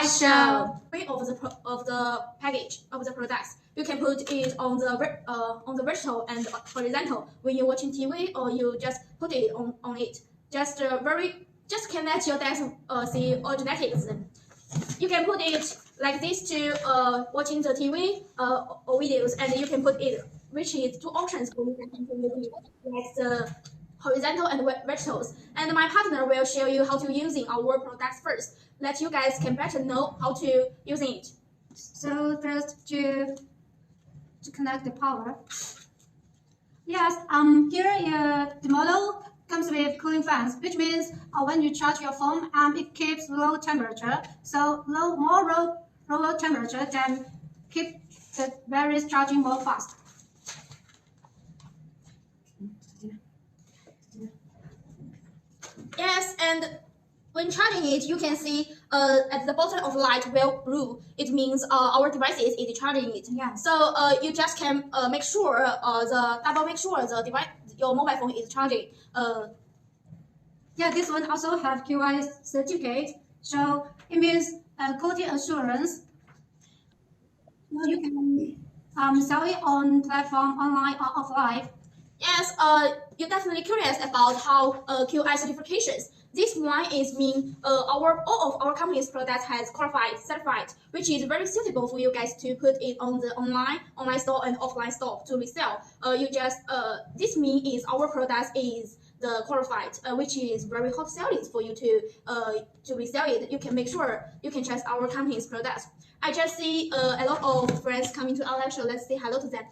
show. Of the package of the products, you can put it on the vertical and horizontal when you're watching TV, or you just put it on it. Just can let your desk see all genetics. You can put it like this to watching the TV or videos, and you can put it, which is two options for you can like the horizontal and verticals. And my partner will show you how to using our products first, that you guys can better know how to using it. So first to connect the power. Yes, here the model comes with cooling fans, which means when you charge your phone, it keeps low temperature. So lower temperature can keep the batteries charging more fast. Yes, and when charging it, you can see at the bottom of the light will blue. It means our devices is charging it. Yeah. So you just can make sure the device, your mobile phone is charging. Yeah, this one also have QI certificate, so it means quality assurance. So you can sell it on platform online or offline. Yes, you're definitely curious about how QI certifications. This one is mean all of our company's products has qualified, certified, which is very suitable for you guys to put it on the online store and offline store to resell. This mean is our products is the qualified, which is very hot selling for you to resell it. You can make sure you can trust our company's products. I just see a lot of friends coming to our lecture. Let's say hello to them.